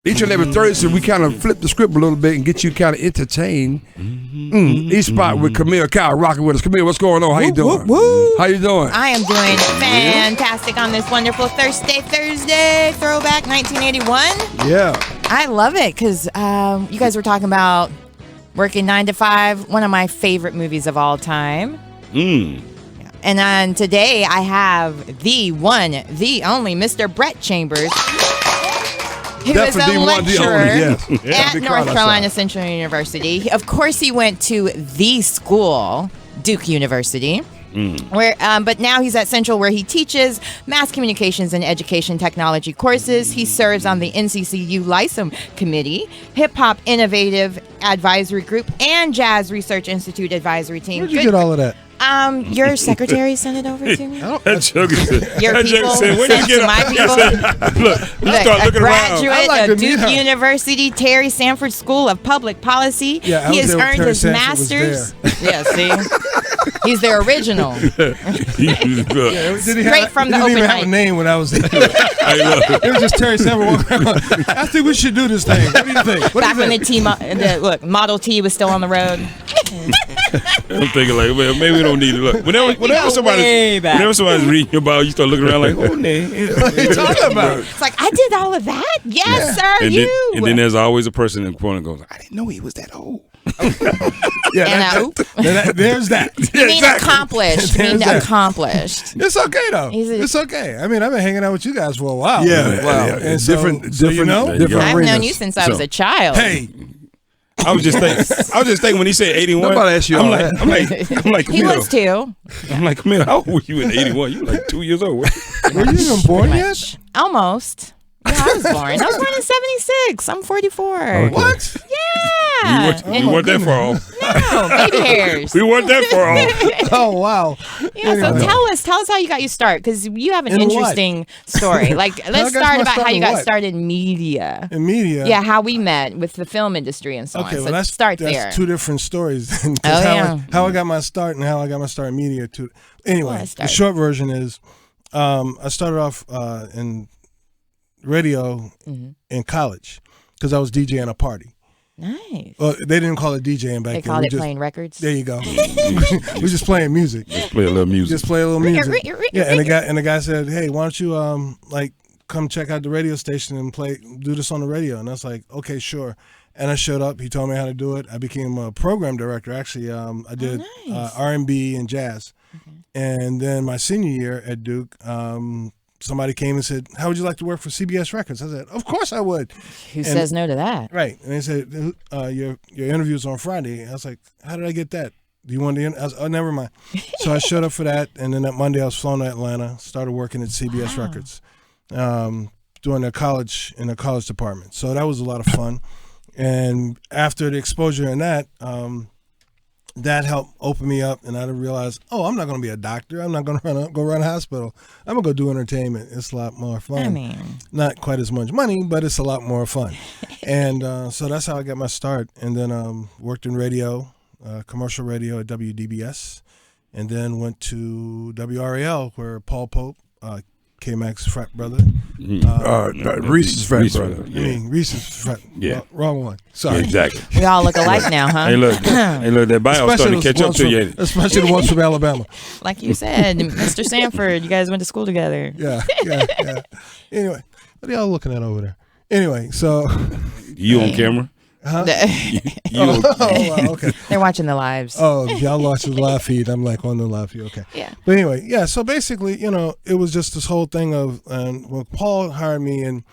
Each and every Thursday, we kind of flip the script a little bit and get you kind of entertained. Each spot with Camille, Kyle rocking with us. Camille, what's going on? How you doing? How you doing? I am doing fantastic on this wonderful Thursday throwback 1981. Yeah. I love it because you guys were talking about working 9 to 5, one of my favorite movies of all time. And then today I have the one, the only Mr. Brett Chambers. He was a lecturer at North Carolina Central University. Of course, he went to the school, Duke University, where, but now he's at Central, where he teaches mass communications and education technology courses. He serves on the NCCU LISM Committee, Hip Hop Innovative Advisory Group, and Jazz Research Institute Advisory Team. Where'd you get all of that? Your secretary sent it over to me. That joke said, Your people sent to my people. Look, start looking around. Graduate of Duke University, Terry Sanford School of Public Policy. Yeah, he has earned his master's. Yeah, see, he's the original. Straight from the open mic. He didn't even have a name when I was there. It was just Terry Sanford. I think we should do this thing. What do you think? Back when the Model T was still on the road. I'm thinking like, well, maybe we don't need to look. Whenever somebody's reading your bio, you start looking around like, oh, man. What are you talking about? It's like, I did all of that? Yes, sir, and then there's always a person in the corner goes, I didn't know he was that old. There's that. You mean accomplished. Accomplished. It's okay, though. It's okay. I mean, I've been hanging out with you guys for a while. Yeah. Wow. And different arenas. I've known you since I was a child. Hey. I was just thinking when he said 81. Nobody asked you I'm all like, that. I'm like, he was too. I'm like, Camille, how old were you in 81? You were like 2 years old. Were you even born yet? Almost. Yeah, I was born. I was born in 76. I'm 44. Okay. What? Yeah. We weren't that far off. No, baby hairs. We weren't that far off. Oh, wow. Yeah, so tell us how you got your start, because you have an interesting story. Like, let's start about how you got started in media. In media? Yeah, how we met with the film industry and so on. So let's start there. That's two different stories. How I got my start and how I got my start in media. Anyway, the short version is I started off in radio in college because I was DJing a party. Nice. Well, they didn't call it DJing back then. They called it playing records. There you go. We just playing music. Just play a little music. Yeah, and the guy said, "Hey, why don't you come check out the radio station and do this on the radio?" And I was like, "Okay, sure." And I showed up. He told me how to do it. I became a program director. Actually, I did R&B and jazz. Okay. And then my senior year at Duke, somebody came and said, "How would you like to work for CBS Records?" I said, "Of course I would." Who says no to that? Right. And they said, your interview's on Friday. I was like, "How did I get that? Do you want to?" I was, "Oh, never mind." So I showed up for that, and then that Monday I was flown to Atlanta, started working at CBS Records, doing in the college department. So that was a lot of fun. And after the exposure in that, that helped open me up, and I realized, I'm not going to be a doctor. I'm not going to go run a hospital. I'm going to go do entertainment. It's a lot more fun. I mean, not quite as much money, but it's a lot more fun. And so that's how I got my start. And then worked in radio, commercial radio at WDBS, and then went to WRAL, where Paul Pope, K-Mac's frat brother. Reese's frat brother. I mean, Reese's frat. Yeah. Wrong one. Sorry. Yeah, exactly. We all look alike now, huh? Hey, look, that bio starting to catch up to you. Especially the ones from Alabama. Like you said, Mr. Sanford, you guys went to school together. Yeah. Anyway, what are y'all looking at over there? Anyway, so. You on camera? Huh? Okay. They're watching the lives. Oh, y'all watching the live feed. I'm like on the live feed. Okay. Yeah. But anyway, yeah. So basically, it was just this whole thing of when Paul hired me, and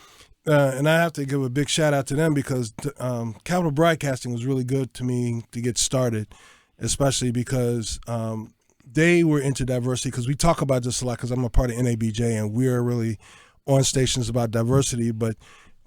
I have to give a big shout out to them because Capital Broadcasting was really good to me to get started, especially because they were into diversity. Because we talk about this a lot because I'm a part of NABJ and we're really on stations about diversity. But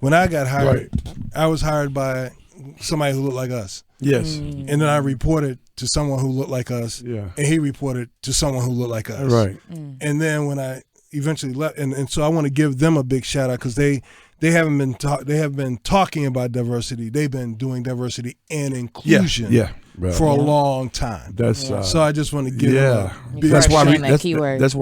when I got hired, I was hired by somebody who looked like us. Yes. And then I reported to someone who looked like us. Yeah. And he reported to someone who looked like us. Right. And then when I eventually left, and so I want to give them a big shout out because they they have been talking about diversity. They've been doing diversity and inclusion for a long time. That's so I just want to give that's why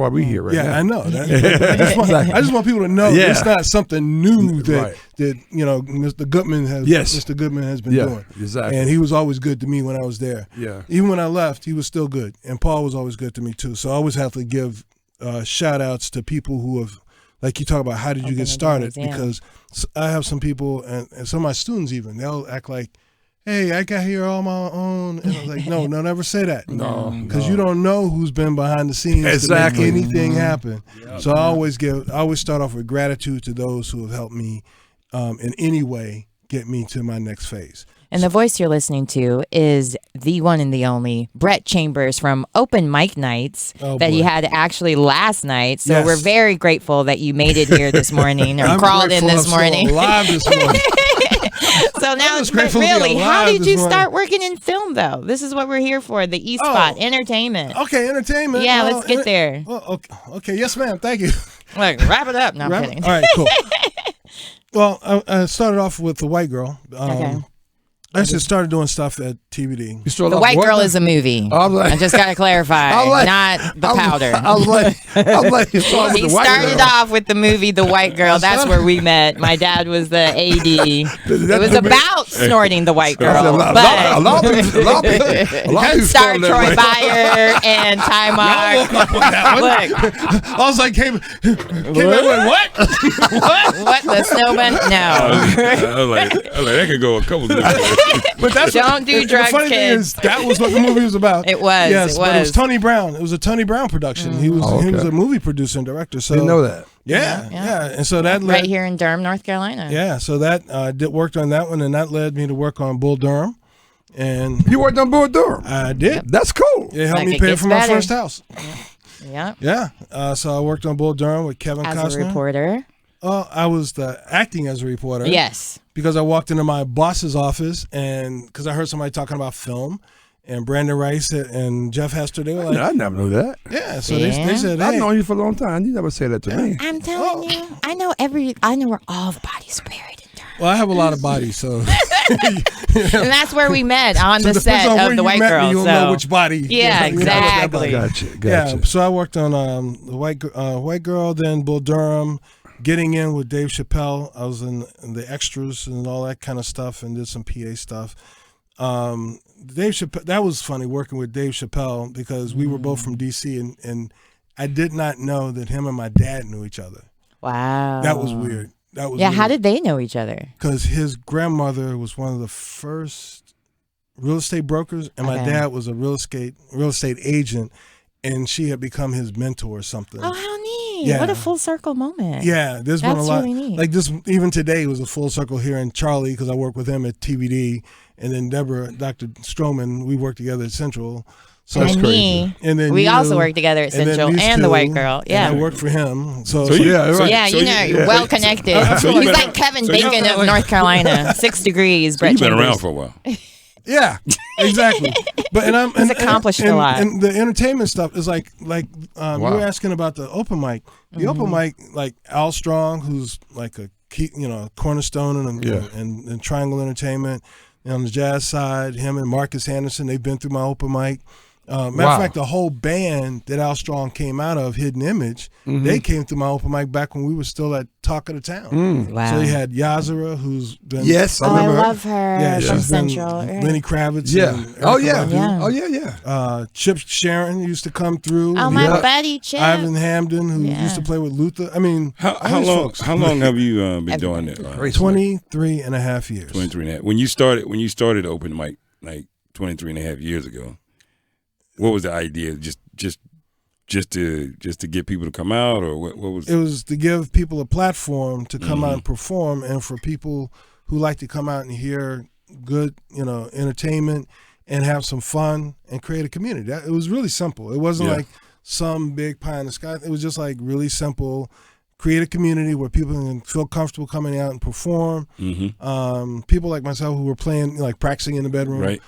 we're here right now. I know. I just want people to know it's not something new that Mr. Goodman has been doing. Exactly. And he was always good to me when I was there. Yeah. Even when I left, he was still good. And Paul was always good to me too. So I always have to give shout outs to people who have, like you talk about, how did you get started? Because I have some people and some of my students even, they'll act like, hey, I got here all my own. And I was like, no, never say that. No. Because you don't know who's been behind the scenes to make anything happen. Yep. So I always start off with gratitude to those who have helped me in any way get me to my next phase. And the voice you're listening to is the one and the only Brett Chambers from Open Mic Nights that he had actually last night. So we're very grateful that you made it here this morning or crawled in this morning. Alive this morning. So now, but really, how did you start working in film, though? This is what we're here for, the E-Spot, entertainment. Okay, entertainment. Yeah, let's get there. Well, okay, yes, ma'am. Thank you. Look, wrap it up. No, I'm kidding. All right, cool. Well, I started off with The White Girl. Okay. I just started doing stuff at TVD. The White Girl is a movie. I just got to clarify, not the powder. He started off with the movie The White Girl. That's where we met. My dad was the AD. It was about snorting the White Girl. A lot of people star Troy Byer and Ty Mark. I was like, came what? What? The snowman? No. I was like, that could go a couple different. But don't do drugs, the funny kids. Thing is, that was what the movie was about. It was. Yes, it was. But it was Tony Brown. It was a Tony Brown production. He was a movie producer and director. So didn't know that. Yeah. And so that right here in Durham, North Carolina. Yeah. So that worked on that one, and that led me to work on Bull Durham. And you worked on Bull Durham. I did. That's cool. It helped me pay for my first house. Yeah. Yeah. So I worked on Bull Durham with Kevin Costner. As a reporter. I was acting as a reporter. Yes. Because I walked into my boss's office and because I heard somebody talking about film, and Brandon Rice and Jeff Hester, they were like, I never knew that. Yeah, so they said, hey. I've known you for a long time. You never said that to me. I'm telling you, I know where all the bodies are buried in Durham. Well, I have a lot of bodies, so. And that's where we met on the set of The White Girl. You'll know which body. Yeah, exactly. Gotcha. Yeah, so I worked on The White Girl, then Bull Durham. Getting in with Dave Chappelle, I was in the extras and all that kind of stuff, and did some PA stuff. Dave Chappelle, that was funny working with Dave Chappelle because we were both from DC, and I did not know that him and my dad knew each other. Wow, that was weird. How did they know each other? Because his grandmother was one of the first real estate brokers, and my dad was a real estate agent. And she had become his mentor or something. Oh, how neat. Yeah. What a full circle moment. Yeah, there's been a lot. Really neat. Like this, even today was a full circle here in Charlie because I work with him at TVD. And then Deborah, Dr. Stroman, we worked together at Central. So and me. And then we also worked together at Central and The White Girl. Yeah. And I worked for him. So you're well connected. He's like Kevin Bacon of North Carolina. 6 degrees. So you've been around for a while. Yeah, exactly. But he's accomplished a lot. And the entertainment stuff is like you were asking about the open mic. The open mic, like Al Strong, who's like a key, cornerstone and Triangle Entertainment. And on the jazz side, him and Marcus Anderson, they've been through my open mic. Matter of fact, the whole band that Al Strong came out of, Hidden Image, they came through my open mic back when we were still at Talk of the Town. Wow. So you had Yazara, who's been... Yes, I love her. Yeah, from she's Central. been Lenny Kravitz. Yeah. And Chip Sharon used to come through. Oh, my buddy Chip. Ivan Hamden, who used to play with Luther. I mean... How long have you been doing it? 23 and a half years. 23 and a half. When you started open mic, like 23 and a half years ago, what was the idea? Just to get people to come out, or what was? It was to give people a platform to come out and perform, and for people who like to come out and hear good, entertainment and have some fun and create a community. It was really simple. It wasn't like some big pie in the sky. It was just like really simple. Create a community where people can feel comfortable coming out and perform. People like myself who were playing, like practicing in the bedroom, right?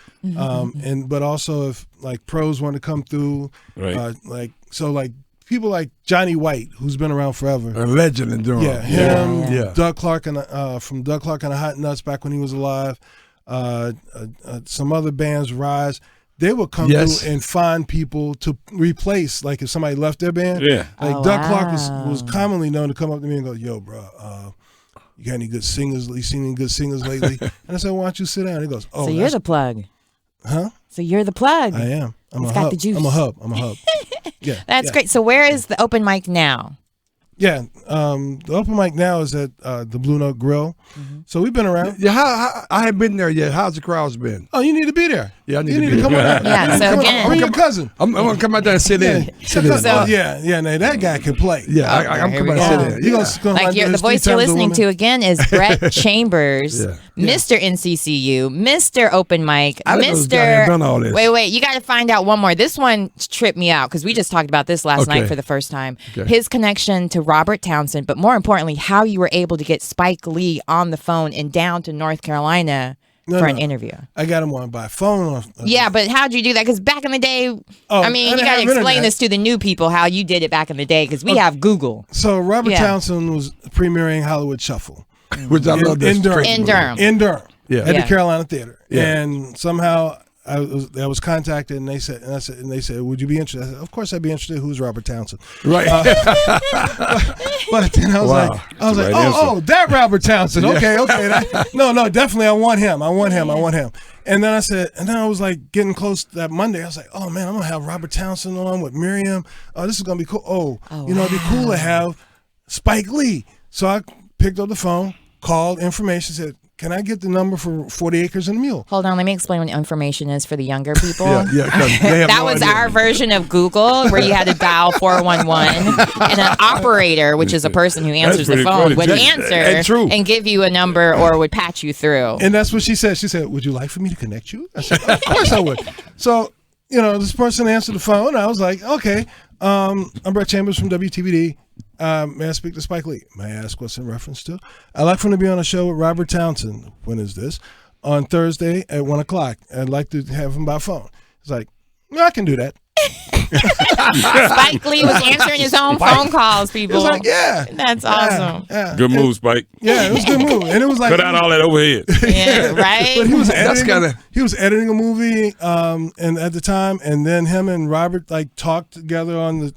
But also if like pros want to come through, right? people like Johnny White, who's been around forever. A legend in Durham. Yeah, him, Yeah. Doug Clark, from Doug Clark and the Hot Nuts back when he was alive. Some other bands, Rise. They would come through and find people to replace, like if somebody left their band. Yeah. Like Doug Clark was commonly known to come up to me and go, "Yo, bro, you got any good singers? You seen any good singers lately?" And I said, "Why don't you sit down?" He goes, "Oh, So you're the plug. huh? So you're the plug. I am. I'm It's a got hub. the juice. I'm a hub. Yeah, That's great. So where is the open mic now? Yeah, the open mic now is at the Blue Note Grill. So we've been around. Yeah, how I haven't been there yet. How's the crowds been? Oh, you need to be there. Yeah, I need You to need be to come there. on. Yeah, so again- bring your cousin. I'm gonna come out there and sit in. Sit in. Oh, yeah. No, that guy can play. Yeah, I'm here coming we out go. and sit in. He Yeah. gonna Like the voice you're listening to again is Brett Chambers, Yeah. Mr. NCCU, Mr. Open Mic, I done down here Mr. done all this. Wait, you got to find out one more. This one tripped me out because we just talked about this last Okay. night for the first time. Okay. His connection to Robert Townsend, but more importantly, how you were able to get Spike Lee on the phone and down to North Carolina for an interview. I got him on by phone. Yeah, but how'd you do that? Because back in the day, I mean, I you didn't got to have explain internet. this to the new people how you did it back in the day because we have Google. So Robert Yeah. Townsend was premiering Hollywood Shuffle Which I love this. in Durham. In Durham. In Durham. Yeah. At Yeah. the Carolina Theater. Yeah. And somehow I was contacted and they said, would you be interested? I said, of course I'd be interested. Who's Robert Townsend? Right. But then I was Wow. like, That's the right answer. that Robert Townsend. Okay. No, definitely. I want him. And then I was like getting close that Monday. I was like, oh man, I'm going to have Robert Townsend on with Miriam. Oh, this is going to be cool. It'd be cool to have Spike Lee. So I picked up the phone, called information, said, can I get the number for 40 Acres and a Mule? Hold on, let me explain what information is for the younger people. Yeah, 'cause they have That no was idea. our version of Google, where you had to dial 411, and an operator, which is a person who answers the pretty phone, funny, would too. answer And true. and give you a number or would patch you through. And that's what she said. She said, would you like for me to connect you? I said, of course I would. So, this person answered the phone. I was like, okay, I'm Brett Chambers from WTVD. May I speak to Spike Lee? May I ask what's in reference to? I'd like for him to be on a show with Robert Townsend. When is this? On Thursday at 1 o'clock. I'd like to have him by phone. It's like, no, I can do that. Spike Lee was answering his own phone calls, people. It's like, yeah. That's awesome. Yeah. Good move, Spike. Yeah, it was a good move. And it was like, Cut out all that overhead. Yeah, right? but he was That's editing. kinda- He was editing a movie, and at the time, and then him and Robert like talked together on the,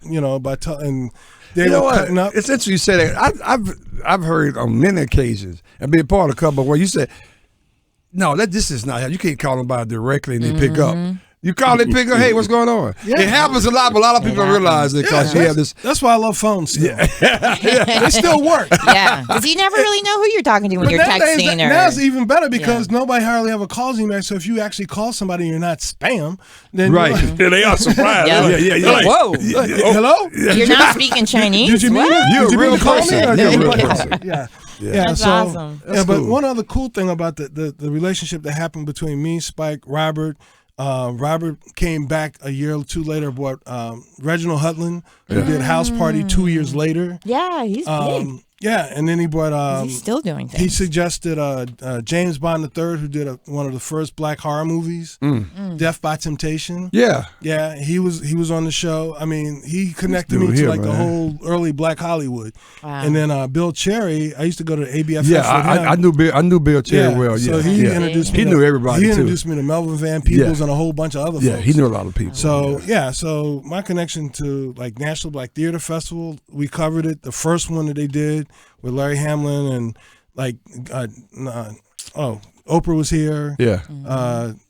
and they You know were what? cutting up. It's interesting you say that. I've heard on many occasions and been part of a couple where you said, "No, this is not. You can't call them by directly and they pick up. You call they pick up. Hey, what's going on? Yeah. It happens a lot, but a lot of people don't realize it because you have this. That's why I love phones. Still. They still work. Yeah, because you never really know who you're talking to when you're nowadays, texting or. now it's even better because nobody hardly ever calls you back. So if you actually call somebody and you're not spam, then Right. you're like, Yeah, they are surprised. Yeah. They're like- Yeah. they're like, Whoa, hello? you're not speaking Chinese? Did you mean What? You're a did you real mean to call me, person. or You're a did you- real person. Yeah. That's so, awesome. Yeah, but cool. one other cool thing about the relationship that happened between me, Spike, Robert. Robert came back a year or two later, brought Reginald Hudlin, who did House Party 2 years later. Yeah, he's big. Yeah, and then he brought. He's still doing He things. suggested James Bond III, who did one of the first black horror movies, Death by Temptation. Yeah. Yeah, he was on the show. I mean, he connected me dude to here, like the man. whole early Black Hollywood. Wow. And then Bill Cherry, I used to go to ABFF Yeah, with him. I knew Bill Cherry Yeah, well. so Yeah, he yeah. introduced me. He to- knew everybody, He too. introduced me to Melvin Van Peebles and a whole bunch of other Yeah, folks. he knew a lot of people. So so my connection to like National Black Theater Festival, we covered it. The first one that they did with Larry Hamlin and like Oprah was here. Yeah.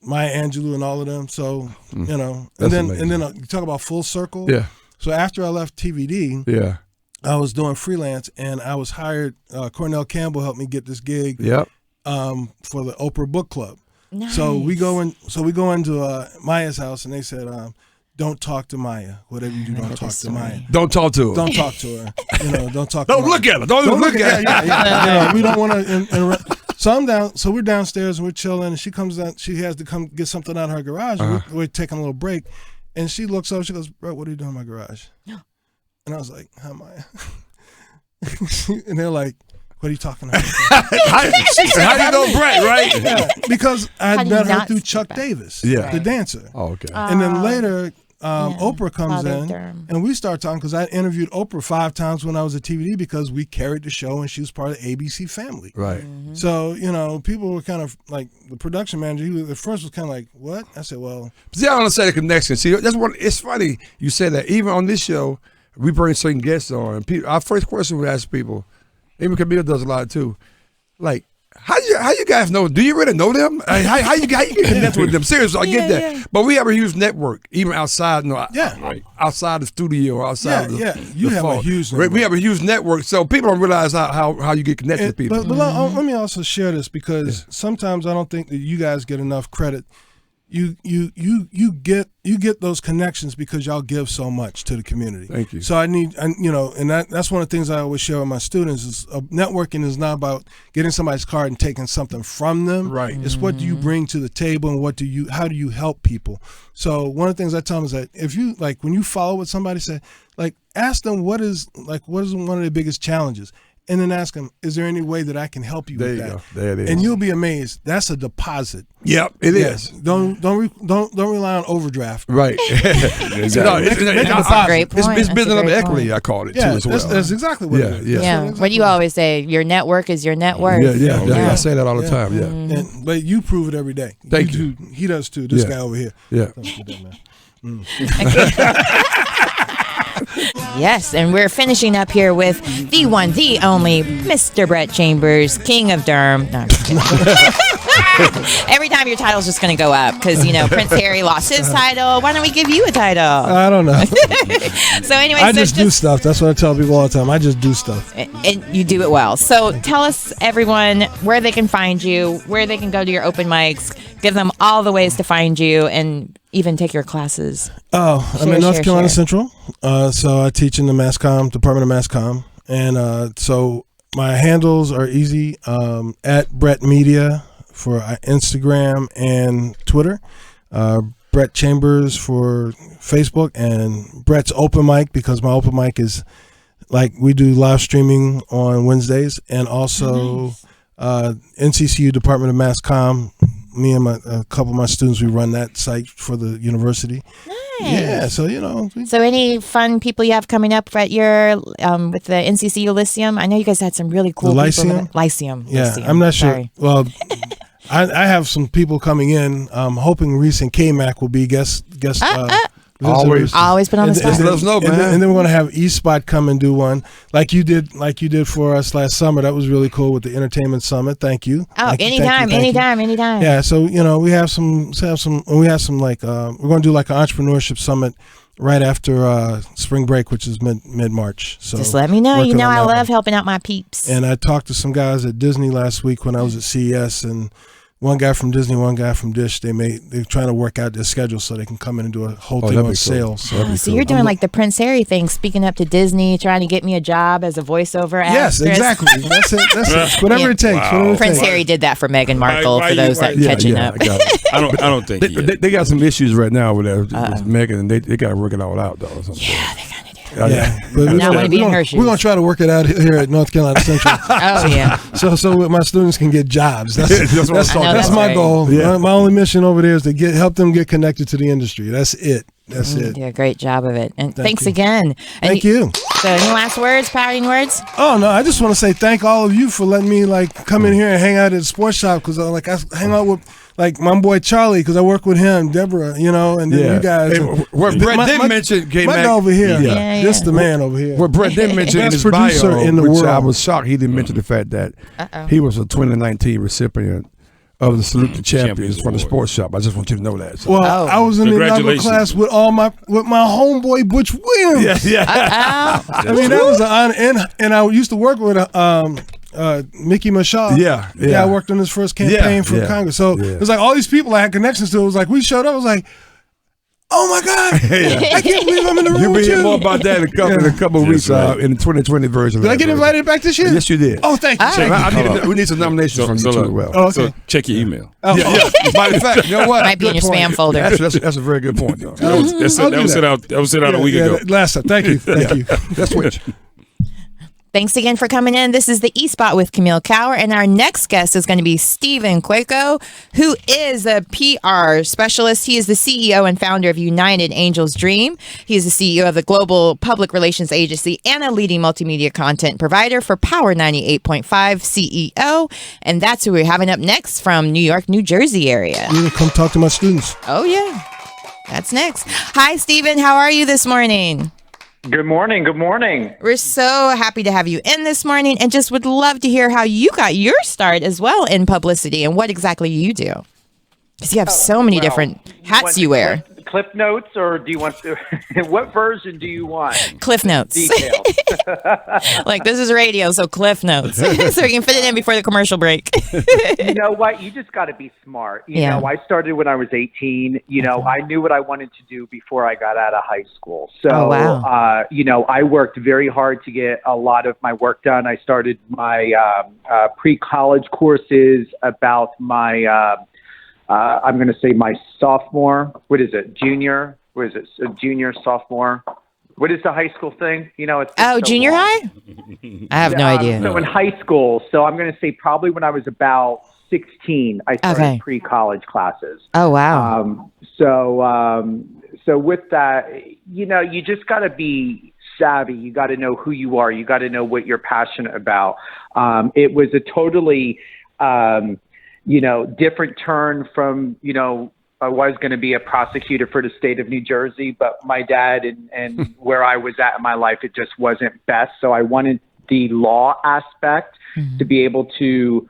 Maya Angelou and all of them. So That's and amazing. then you talk about full circle. Yeah. So after I left TVD, Yeah. I was doing freelance and I was hired. Cornell Campbell helped me get this gig Yep. for the Oprah Book Club. Nice. So we go into Maya's house and they said, "Don't talk to Maya. Whatever you do, don't talk to Maya. Don't talk to her. Don't talk to her. Don't talk. Don't to look Maya. at her. Don't even look at her. Yeah. We don't want to. So I'm down. So we're downstairs and we're chilling. And she comes down. She has to come get something out of her garage. We're taking a little break, and she looks over. She goes, "Bro, what are you doing in my garage?" And I was like, "Hi, Maya." And they're like, "What are you talking about?" How do you know Brett, right? Yeah, because I How had do you met her not through speak Chuck back? Davis, Yeah. the dancer. Oh, okay. And then later, Oprah comes Father in, Durham. and we start talking because I interviewed Oprah 5 times when I was at TVD because we carried the show, and she was part of the ABC family. Right. Mm-hmm. So, people were kind of like, the production manager, he at first was kind of like, what? I said, well. See, I want to say the connection. See, that's what it's funny you say that. Even on this show, we bring certain guests on. And our first question we ask people, even Camille does a lot too, like, how you guys know? Do you really know them? How you can connect with them? Seriously, I get that. Yeah. But we have a huge network, even outside. Yeah. Outside the studio, or outside. You have a huge network. We have a huge network, so people don't realize how you get connected to people. But let me also share this because sometimes I don't think that you guys get enough credit. You get those connections because y'all give so much to the community. Thank you. So that's one of the things I always share with my students is networking is not about getting somebody's card and taking something from them. Right. It's what do you bring to the table and how do you help people. So one of the things I tell them is that if you when you follow what somebody said, ask them what is one of their biggest challenges. And then ask them, is there any way that I can help you with that? Go. There it is. And you'll be amazed. That's a deposit. Yep, it is. Don't rely on overdraft. Right. Exactly. That's a great point. It's That's a building up great equity, point. I call it, too, Yeah, as well. that's exactly what it is. Yeah. Yeah. What do you always say? Your network is your net worth. Yeah. I say that all the time, yeah. But you prove it every day. Thank you. Too. He does too. This Yeah. guy over here. Yeah. Don't do that, man. Yes, and we're finishing up here with the one, the only, Mr. Brett Chambers, King of Durham. No, I'm just kidding. Every time your title's just going to go up because, Prince Harry lost his title. Why don't we give you a title? I don't know. So anyway, I just do stuff. That's what I tell people all the time. I just do stuff. And you do it well. So tell us, everyone, where they can find you, where they can go to your open mics. Give them all the ways to find you and even take your classes. Oh, I'm in North Carolina share. Central. So I teach in the Mass Comm, Department of Mass Comm. And so my handles are easy, at Brett Media for Instagram and Twitter. Brett Chambers for Facebook, and Brett's Open Mic because my open mic is we do live streaming on Wednesdays, and also NCCU Department of Mass Comm. Me and a couple of my students, we run that site for the university. Nice. Yeah, so So any fun people you have coming up at your with the NCCU Lyceum? I know you guys had some really cool The people. Lyceum? Yeah, Lyceum. I'm not sure. Sorry. Well, I have some people coming in. I'm hoping Reese and K-Mac will be guest Always put on the spot. Let us know, man. And then we're gonna have East Spot come and do one like you did for us last summer. That was really cool with the Entertainment Summit. Thank you. Oh, anytime. Yeah, so we have some we're gonna do an entrepreneurship summit right after spring break, which is mid March. So just let me know. working on I that love one. helping out my peeps. And I talked to some guys at Disney last week when I was at CES, and one guy from Disney, one guy from Dish. They're trying to work out their schedule so they can come in and do a whole thing on sale. So you're doing like the Prince Harry thing, speaking up to Disney, trying to get me a job as a voiceover actress. Yes, exactly. That's it. Whatever it takes. Wow. Prince Harry did that for Meghan Markle. For those that catching up. I got it. I don't think They got some issues right now with Megan, and they got to work it all out, though. Or something. Yeah, they kind of do. Yeah, but Now I want to be in her shoes. we're gonna try to work it out here at North Carolina Central. Oh yeah. So my students can get jobs. That's that's my right. goal. Yeah. My only mission over there is to help them get connected to the industry. That's it. That's You it. do a great job of it. And thanks you. again. And Thank you. So any last words, parting words? Oh no, I just want to say thank all of you for letting me come in here and hang out at the sports shop because I hang out with my boy Charlie because I work with him, Deborah, and then you guys. Hey, what Brett didn't mention, my guy over here, Yeah. this the man over here. What Brett didn't mention in Best his producer bio, in the which world. I was shocked he didn't mention the fact that he was a 2019 recipient of the Salute the Champions from the Sports Shop. I just want you to know that. So. Well, I was in the inaugural class with my homeboy Butch Williams. Yeah. I mean that was an honor, and I used to work with Mickey Machado. Yeah. I worked on his first campaign for Congress. So it was all these people I had connections to. It was we showed up. I was like, oh my God, I can't believe I'm in the room You'll be with hearing you. more about that in a couple of weeks in the 2020 version. Did I get invited back this year? Yes, you did. Oh, thank you. We need some nominations from you too. Well, Oh, okay. So check your email. yeah. Matter of fact, you know what? Might be in your spam folder. That's a very good point, though. That was sent out a week ago. Last time. Thank you. Let's switch. Thanks again for coming in. This is the E-Spot with Camille Cower, and our next guest is going to be Stephen Cuoco, who is a PR specialist. He is the CEO and founder of United Angels Dream. He is the CEO of the global public relations agency and a leading multimedia content provider for Power 98.5 CEO. And that's who we're having up next from New York, New Jersey area. You come talk to my students. Oh, yeah. That's next. Hi, Stephen. How are you this morning? Good morning. Good morning. We're so happy to have you in this morning and just would love to hear how you got your start as well in publicity and what exactly you do. Because you have so many different hats you wear. Cliff notes, or do you want to? What version do you want? Cliff notes. Details. Like, this is radio, so Cliff notes. So we can fit it in before the commercial break. You know what? You just got to be smart. You Yeah. know, I started when I was 18. You know, I knew what I wanted to do before I got out of high school. So, Oh, wow. you know, I worked very hard to get a lot of my work done. I started my pre-college courses about my I'm going to say my sophomore. What is it? Junior? What is it? A junior, sophomore? What is the high school thing? You know, it's Oh, so junior long. high? I have no idea. So in high school, so I'm going to say probably when I was about 16, I started Okay. pre-college classes. Oh, wow. So with that, you know, you just got to be savvy. You got to know who you are. You got to know what you're passionate about. It was a totally you know, different turn from, you know, I was going to be a prosecutor for the state of New Jersey, but my dad and where I was at in my life, it just wasn't best. So I wanted the law aspect to be able to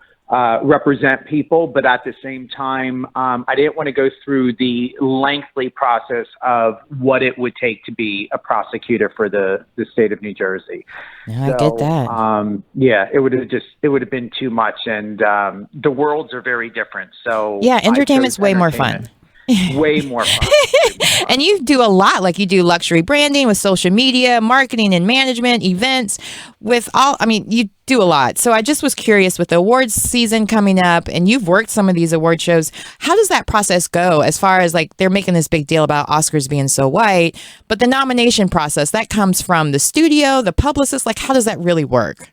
represent people, but at the same time, I didn't want to go through the lengthy process of what it would take to be a prosecutor for the state of New Jersey. Yeah, I get that. Yeah, it would have been too much, and the worlds are very different. So Yeah, I entertainment's chose way more fun. entertainment. Way more fun. And you do a lot, like you do luxury branding with social media, marketing and management, events with all, I mean, you do a lot. So I just was curious with the awards season coming up and you've worked some of these award shows. How does that process go as far as like they're making this big deal about Oscars being so white, but the nomination process that comes from the studio, the publicist, like how does that really work?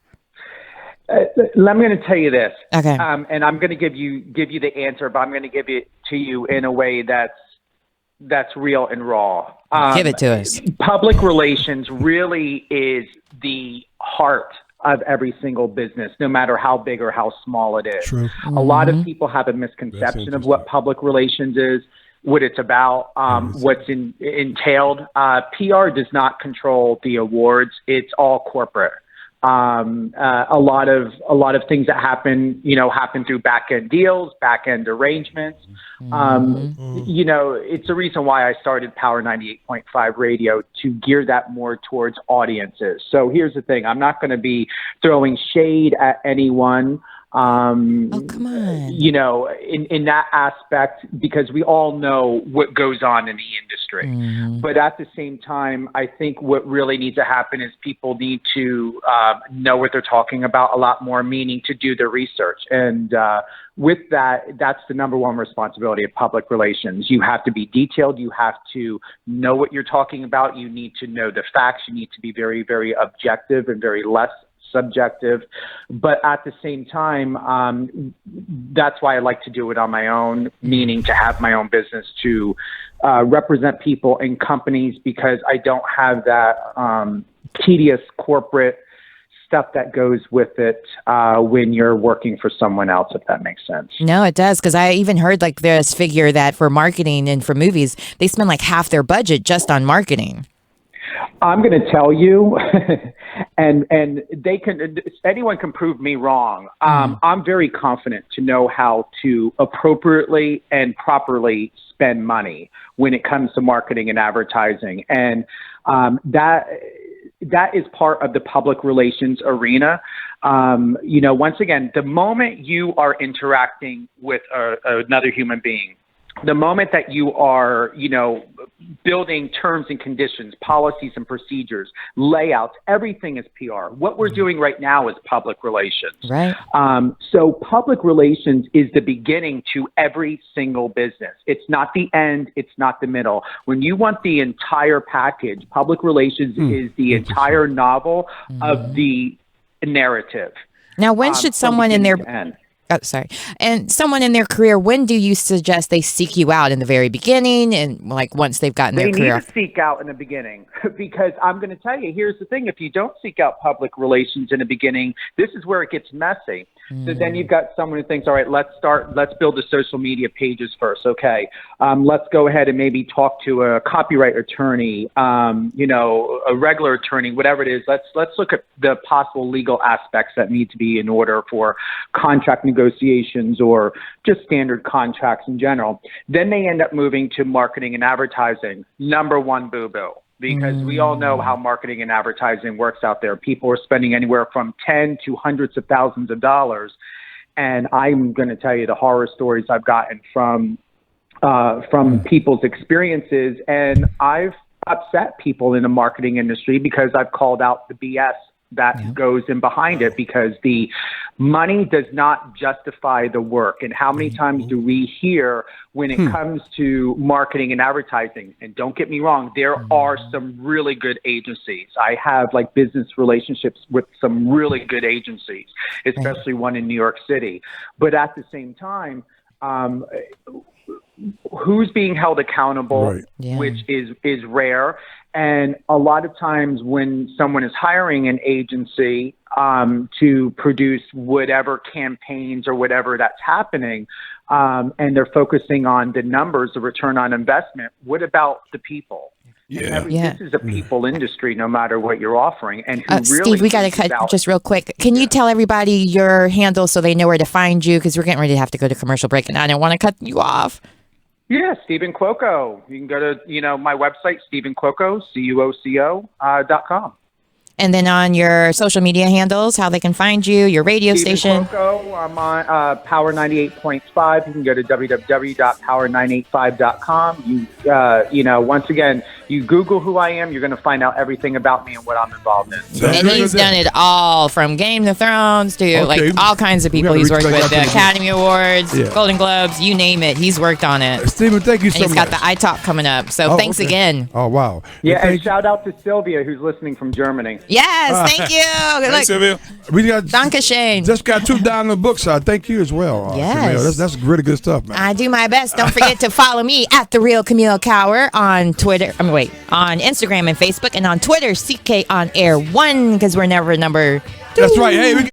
I'm going to tell you this, Okay. and I'm going to give you the answer, but I'm going to give it to you in a way that's real and raw. Give it to us. Public relations really is the heart of every single business, no matter how big or how small it is. True. A lot of people have a misconception of what public relations is, what it's about, what's entailed. PR does not control the awards. It's all corporate. A lot of things that happen through back end deals, back end arrangements. You know, it's the reason why I started Power 98.5 Radio to gear that more towards audiences. So here's the thing. I'm not going to be throwing shade at anyone. Oh, come on. You know, in that aspect, because we all know what goes on in the industry. But at the same time, I think what really needs to happen is people need to know what they're talking about a lot more, meaning to do their research. And with that, that's the number one responsibility of public relations. You have to be detailed. You have to know what you're talking about. You need to know the facts. You need to be very, very objective and very less subjective, but at the same time, that's why I like to do it on my own, meaning to have my own business to represent people and companies, because I don't have that tedious corporate stuff that goes with it when you're working for someone else, if that makes sense. No, it does. Because I even heard like this figure that for marketing and for movies, they spend like half their budget just on marketing. I'm going to tell you, and anyone can prove me wrong. I'm very confident to know how to appropriately and properly spend money when it comes to marketing and advertising. And that is part of the public relations arena. You know, once again, the moment you are interacting with another human being, the moment that you are, you know, building terms and conditions, policies and procedures, layouts, everything is PR. What we're doing right now is public relations. Right. So public relations is the beginning to every single business. It's not the end. It's not the middle. When you want the entire package, public relations is the entire novel of the narrative. Now, when should from someone in beginning their to end. and someone in their career, when do you suggest they seek you out? In the very beginning, and like once they've gotten They their need career? to seek out in the beginning because I'm going to tell you, here's the thing. If you don't seek out public relations in the beginning, this is where it gets messy. So then you've got someone who thinks, all right, let's build the social media pages first. Okay. Let's go ahead and maybe talk to a copyright attorney, a regular attorney, whatever it is. Let's look at the possible legal aspects that need to be in order for contract negotiations or just standard contracts in general. Then they end up moving to marketing and advertising. Number one boo-boo. Because we all know how marketing and advertising works out there. People are spending anywhere from $10 to hundreds of thousands of dollars. And I'm going to tell you the horror stories I've gotten from people's experiences. And I've upset people in the marketing industry because I've called out the BS that goes in behind it, because the money does not justify the work. And how many times do we hear when it comes to marketing and advertising? And don't get me wrong, there are some really good agencies. I have like business relationships with some really good agencies, especially one in New York City. But at the same time, who's being held accountable, which is rare. And a lot of times when someone is hiring an agency to produce whatever campaigns or whatever that's happening, and they're focusing on the numbers, the return on investment, what about the people? This is a people industry, no matter what you're offering. And who really Steve, we got to cut just real quick. Can you tell everybody your handle so they know where to find you? Because we're getting ready to have to go to commercial break, and I don't want to cut you off. Yeah, Stephen Cuoco. You can go to, my website, StephenCuoco, CUOCO.com. And then on your social media handles, how they can find you, your radio station. Cuoco, I'm on Power 98.5. You can go to www.power985.com. Once again, you Google who I am, you're going to find out everything about me and what I'm involved in. And he's done it all, from Game of Thrones to like all kinds of people he's worked with, the Academy Awards, Golden Globes, you name it. He's worked on it. Stephen, thank you so much. And he's got the iTalk coming up. So thanks again. Oh, wow. Yeah, and shout out to Sylvia, who's listening from Germany. Yes, thank you. Thanks, Sylvia. We got Dankeschön. Just got 2 down the books. Thank you as well. Yes. Camille. That's really good stuff, man. I do my best. Don't forget to follow me at The Real Camille Cower on Twitter. On Instagram and Facebook, and on Twitter, CK On Air 1, because we're never number 2. That's right. Hey,